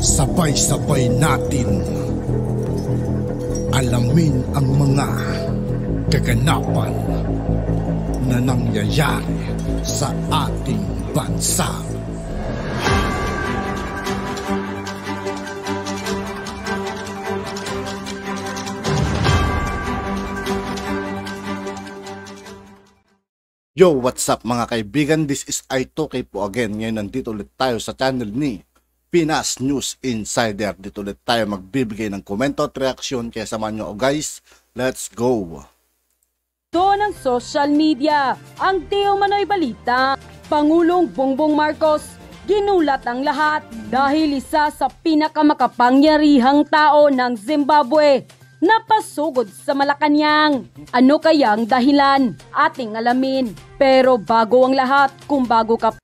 Sabay-sabay natin alamin ang mga kaganapan na nangyayari sa ating bansa. Yo, what's up mga kaibigan? This is I2K po again. Ngayon nandito ulit tayo sa channel ni Pinas News Insider. Dito ulit tayo magbibigay ng komento at reaksyon. Kaya samahan nyo guys, let's go! Ito ng social media, ang Teo Manoy balita, Pangulong Bongbong Marcos, ginulat ang lahat dahil isa sa pinakamakapangyarihang tao ng Zimbabwe napasugod sa Malacanang. Ano kayang dahilan? Ating alamin. Pero bago ang lahat, kung bago ka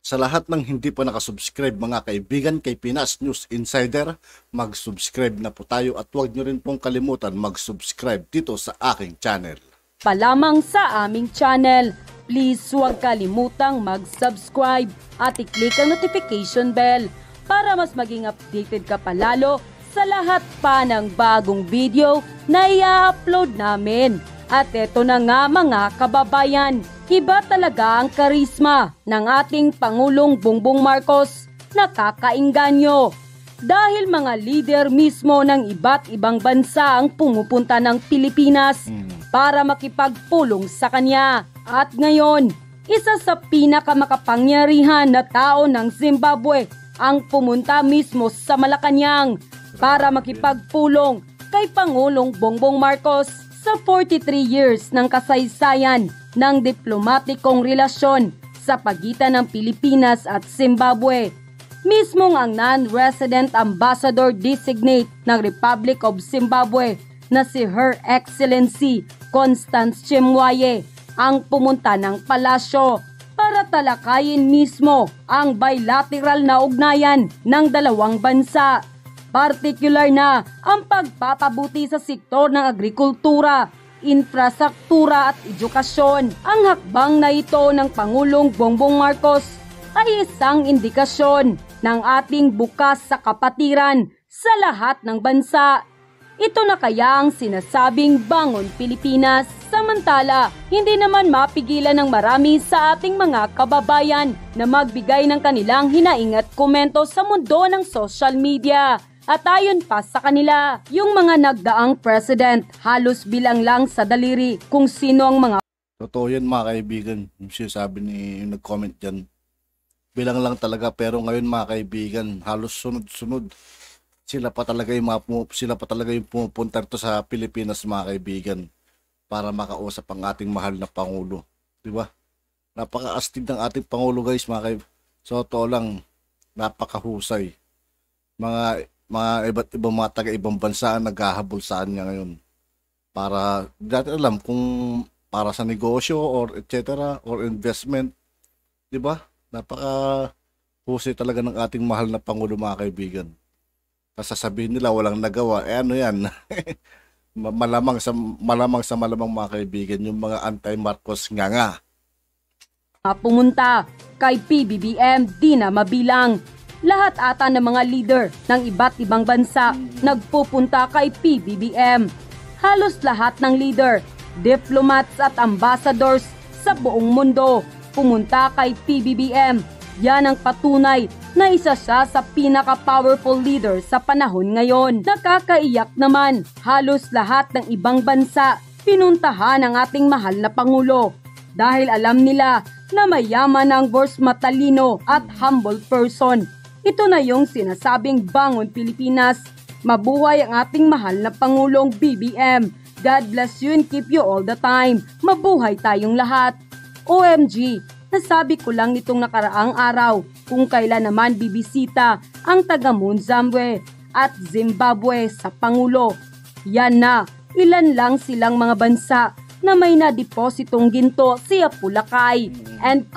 sa lahat ng hindi pa nakasubscribe mga kaibigan kay Pinas News Insider, mag-subscribe na po tayo at huwag nyo rin pong kalimutan mag-subscribe dito sa aking channel. pa lamang sa aming channel. Please huwag kalimutang mag-subscribe at i-click ang notification bell para mas maging updated ka palalo sa lahat pa ng bagong video na i-upload namin. At eto na nga mga kababayan, iba talaga ang karisma ng ating Pangulong Bongbong Marcos, nakakainganyo. Dahil mga leader mismo ng iba't ibang bansa ang pumupunta ng Pilipinas para makipagpulong sa kanya. At ngayon, isa sa pinakamakapangyarihan na tao ng Zimbabwe ang pumunta mismo sa Malacanang para makipagpulong kay Pangulong Bongbong Marcos sa 43 years ng kasaysayan ng diplomatikong relasyon sa pagitan ng Pilipinas at Zimbabwe. Mismong ang non-resident ambassador designate ng Republic of Zimbabwe na si Her Excellency Constance Chemwaye ang pumunta ng palasyo para talakayin mismo ang bilateral na ugnayan ng dalawang bansa. Partikular na ang pagpapabuti sa sektor ng agrikultura, infrastruktura at edukasyon. Ang hakbang na ito ng Pangulong Bongbong Marcos ay isang indikasyon ng ating bukas sa kapatiran sa lahat ng bansa. Ito na kaya ang sinasabing Bangon Pilipinas. Samantala, hindi naman mapigilan ng marami sa ating mga kababayan na magbigay ng kanilang hinaing at komento sa mundo ng social media. At ayon pa sa kanila, yung mga nagdaang president halos bilang lang sa daliri kung sino ang mga... Totoo yan mga kaibigan, yung sinasabi ni yung nag-comment dyan. Bilang lang talaga, pero ngayon mga kaibigan, halos sunod-sunod. Sila pa talaga yung pumupunta to sa Pilipinas mga kaibigan para makausap ang ating mahal na Pangulo. Diba? Napaka-astig ng ating Pangulo guys mga kaibigan. So totoo lang, napakahusay. Mga iba't ibang mga taga-ibang bansa ang naghahabol sa kanya ngayon. Para, dati alam kung para sa negosyo or etc. or investment. Diba? Napaka-husay talaga ng ating mahal na Pangulo mga kaibigan. Sasabihin nila walang nagawa. Ano yan? malamang sa malamang mga kaibigan yung mga anti-Marcos nga. Pumunta kay PBBM di na mabilang. Lahat ata ng mga leader ng iba't ibang bansa nagpupunta kay PBBM. Halos lahat ng leader, diplomats at ambassadors sa buong mundo pumunta kay PBBM. Yan ang patunay na isa siya sa pinaka-powerful leader sa panahon ngayon. Nakakaiyak naman, halos lahat ng ibang bansa pinuntahan ang ating mahal na Pangulo dahil alam nila na mayaman ang boss, matalino at humble person. Ito na yung sinasabing Bangon Pilipinas. Mabuhay ang ating mahal na Pangulong BBM. God bless you and keep you all the time. Mabuhay tayong lahat. OMG, nasabi ko lang nitong nakaraang araw kung kailan naman bibisita ang taga Mozambique at Zimbabwe sa Pangulo. Yan na, ilan lang silang mga bansa na may nadepositong ginto si Apulakay. And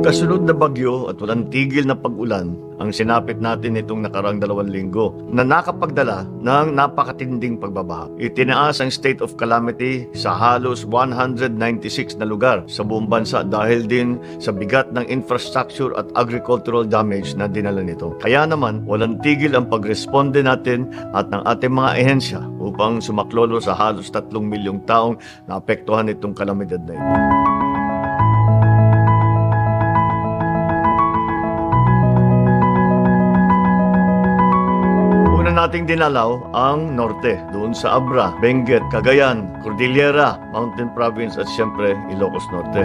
Magkasunod na bagyo at walang tigil na pag-ulan ang sinapit natin itong nakarang 2 linggo na nakapagdala ng napakatinding pagbabaha. Itinaas ang state of calamity sa halos 196 na lugar sa buong bansa dahil din sa bigat ng infrastructure at agricultural damage na dinala nito. Kaya naman, walang tigil ang pagresponde natin at ng ating mga ehensya upang sumaklolo sa halos 3 milyong taong naapektuhan itong kalamidad na ito. Nating dinalaw ang norte, doon sa Abra, Benguet, Cagayan, Cordillera, Mountain Province at siyempre Ilocos Norte.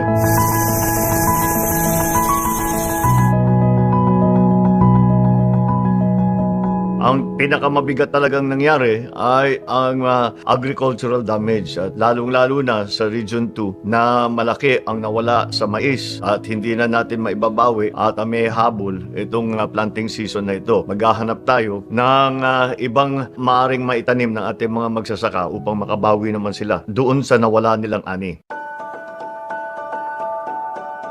Ang pinakamabigat talagang nangyari ay ang agricultural damage at lalong-lalo na sa Region 2 na malaki ang nawala sa mais at hindi na natin maibabawi at may habol itong planting season na ito. Maghahanap tayo ng ibang maaring maitanim ng ating mga magsasaka upang makabawi naman sila doon sa nawala nilang ani.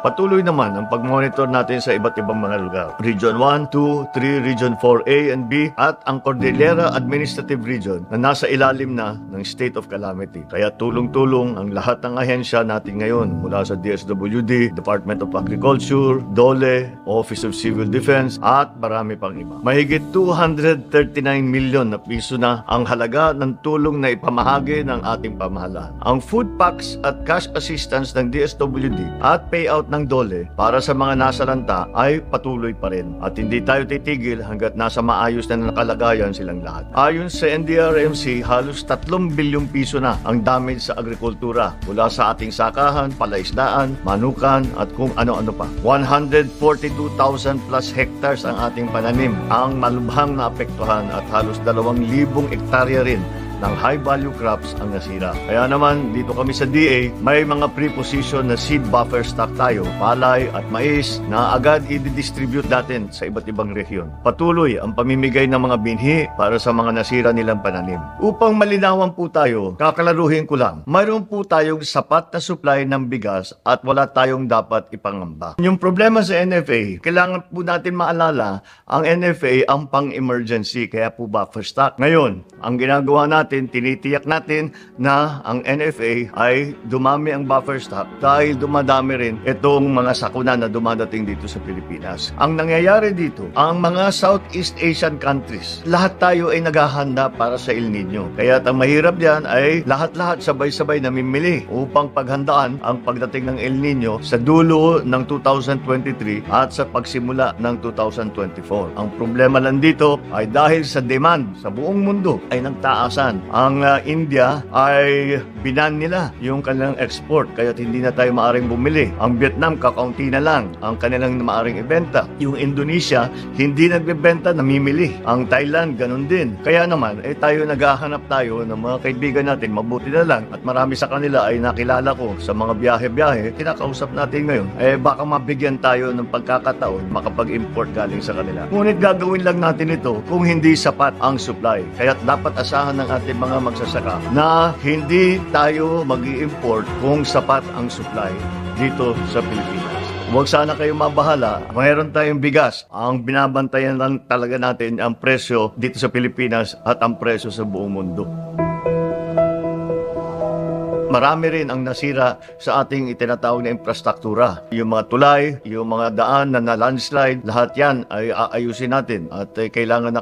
Patuloy naman ang pag-monitor natin sa iba't ibang mga lugar. Region 1, 2, 3, Region 4A and B at ang Cordillera Administrative Region na nasa ilalim na ng state of calamity. Kaya tulong-tulong ang lahat ng ahensya natin ngayon mula sa DSWD, Department of Agriculture, DOLE, Office of Civil Defense at marami pang iba. Mahigit 239 milyon na piso na ang halaga ng tulong na ipamahagi ng ating pamahalaan. Ang food packs at cash assistance ng DSWD at payout ng DOLE para sa mga nasalanta ay patuloy pa rin at hindi tayo titigil hanggat nasa maayos na nakalagayan silang lahat. Ayon sa NDRMC, halos 3 bilyong piso na ang damage sa agrikultura mula sa ating sakahan, palaisdaan, manukan at kung ano-ano pa. 142,000 plus hectares ang ating pananim ang malubhang naapektuhan at halos 2,000 hektarya rin ng high-value crops ang nasira. Kaya naman, dito kami sa DA, may mga preposition na seed buffer stock tayo, palay at mais na agad i-distribute natin sa iba't ibang rehiyon. Patuloy ang pamimigay ng mga binhi para sa mga nasira nilang pananim. Upang malinawan po tayo, kakalaruhin ko lang, mayroon po tayong sapat na supply ng bigas at wala tayong dapat ipangamba. Yung problema sa NFA, kailangan po natin maalala, ang NFA ang pang-emergency, kaya po buffer stock. Ngayon, ang ginagawa natin, tinitiyak natin na ang NFA ay dumami ang buffer stock dahil dumadami rin itong mga sakuna na dumadating dito sa Pilipinas. Ang nangyayari dito, ang mga Southeast Asian countries, lahat tayo ay naghahanda para sa El Nino. Kaya ang mahirap diyan ay lahat-lahat sabay-sabay namimili upang paghandaan ang pagdating ng El Nino sa dulo ng 2023 at sa pagsimula ng 2024. Ang problema lang dito ay dahil sa demand sa buong mundo ay nagtaasan. Ang India ay binan nila yung kanilang export kaya hindi na tayo maaring bumili. Ang Vietnam kakaunti na lang ang kanilang maaring ibenta. Yung Indonesia hindi nagbebenta, namimili. Ang Thailand ganun din. Kaya naman tayo naghahanap tayo ng mga kaibigan natin, mabuti na lang at marami sa kanila ay nakilala ko sa mga biyahe-biyahe. Kinakausap natin ngayon baka mabigyan tayo ng pagkakataon makapag-import galing sa kanila. Ngunit gagawin lang natin ito kung hindi sapat ang supply. Kaya dapat asahan ng ating mga magsasaka na hindi tayo mag-i-import kung sapat ang supply dito sa Pilipinas. Huwag sana kayong mabahala. Mayroon tayong bigas. Ang binabantayan lang talaga natin ang presyo dito sa Pilipinas at ang presyo sa buong mundo. Marami rin ang nasira sa ating itinatawag na infrastruktura. Yung mga tulay, yung mga daan na landslide, lahat yan ay aayusin natin. At kailangan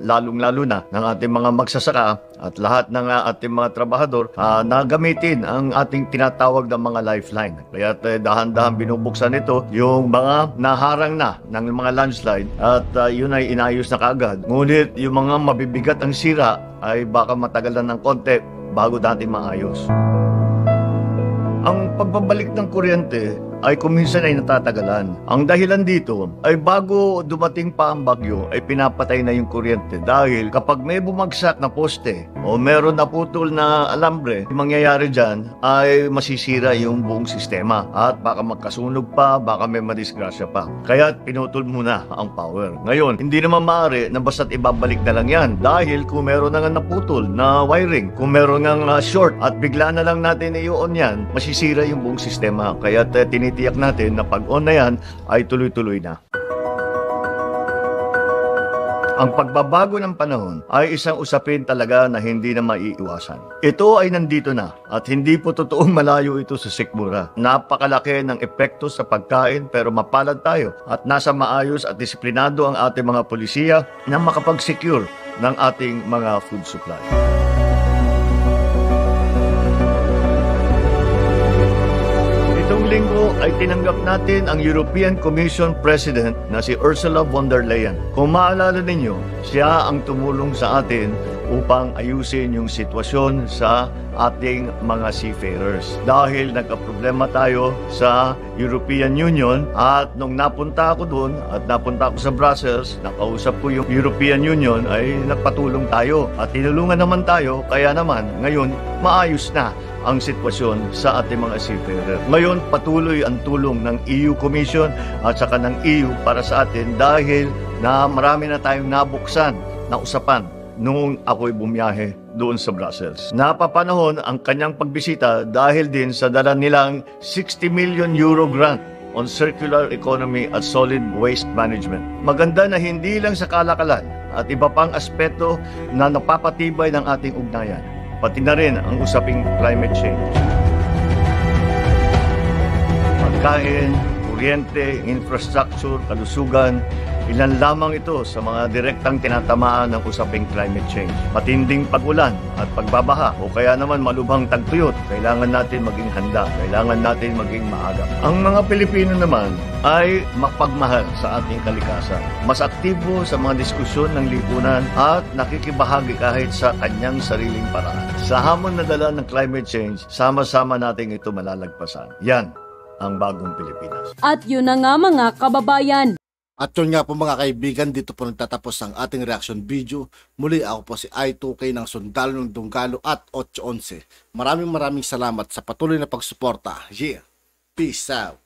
lalong-lalo na ng ating mga magsasaka at lahat ng ating mga trabahador na gamitin ang ating tinatawag na mga lifeline. Kaya dahan-dahan binubuksan ito yung mga naharang na ng mga landslide at yun ay inayos na kaagad. Ngunit yung mga mabibigat ang sira ay baka matagalan ng konti bago natin maayos. Ang pagbabalik ng kuryente ay kuminsan ay natatagalan. Ang dahilan dito ay bago dumating pa ang bagyo ay pinapatay na yung kuryente dahil kapag may bumagsak na poste o meron na putol na alambre, yung mangyayari dyan ay masisira yung buong sistema at baka magkasunog pa, baka may madisgrasya pa. Kaya pinutol muna ang power. Ngayon, hindi naman maaari na basta't ibabalik na lang yan dahil kung meron na nga naputol na wiring, kung meron nga short at bigla na lang natin i-on yan, masisira yung buong sistema. Kaya tinitiyak natin na pag-on na yan ay tuloy-tuloy na. Ang pagbabago ng panahon ay isang usapin talaga na hindi na maiiwasan. Ito ay nandito na at hindi po totoong malayo ito sa sikmura. Napakalaki ng epekto sa pagkain pero mapalad tayo at nasa maayos at disiplinado ang ating mga polisiya na makapag-secure ng ating mga food supply. Itong linggo ay tinanggap natin ang European Commission President na si Ursula von der Leyen. Kung maalala ninyo, siya ang tumulong sa atin upang ayusin yung sitwasyon sa ating mga seafarers. Dahil nagkaproblema tayo sa European Union at nung napunta ako doon at napunta ako sa Brussels, nakausap ko yung European Union ay nagpatulong tayo at tinulungan naman tayo kaya naman ngayon maayos na ang sitwasyon sa ating mga seafarer. Ngayon, patuloy ang tulong ng EU Commission at saka ng EU para sa atin dahil na marami na tayong nabuksan na usapan noong ako'y bumiyahe doon sa Brussels. Napapanahon ang kanyang pagbisita dahil din sa dala nilang 60 million euro grant on circular economy at solid waste management. Maganda na hindi lang sa kalakalan at iba pang aspeto na napapatibay ng ating ugnayan, pati na rin ang usaping climate change. Pagkain, kuryente, infrastructure, kalusugan, ilan lamang ito sa mga direktang tinatamaan ng usaping climate change. Matinding pag-ulan at pagbabaha o kaya naman malubhang tagtuyot, kailangan natin maging handa, kailangan natin maging maagap. Ang mga Pilipino naman ay mapagmahal sa ating kalikasan. Mas aktibo sa mga diskusyon ng lipunan at nakikibahagi kahit sa kanyang sariling paraan. Sa hamon na dala ng climate change, sama-sama natin ito malalagpasan. Yan ang bagong Pilipinas. At yun na nga mga kababayan. At yun nga po mga kaibigan, dito po nagtatapos ang ating reaction video. Muli ako po si I2K ng Sundalo ng Dunggalo at 811. Maraming salamat sa patuloy na pagsuporta. Yeah, peace out.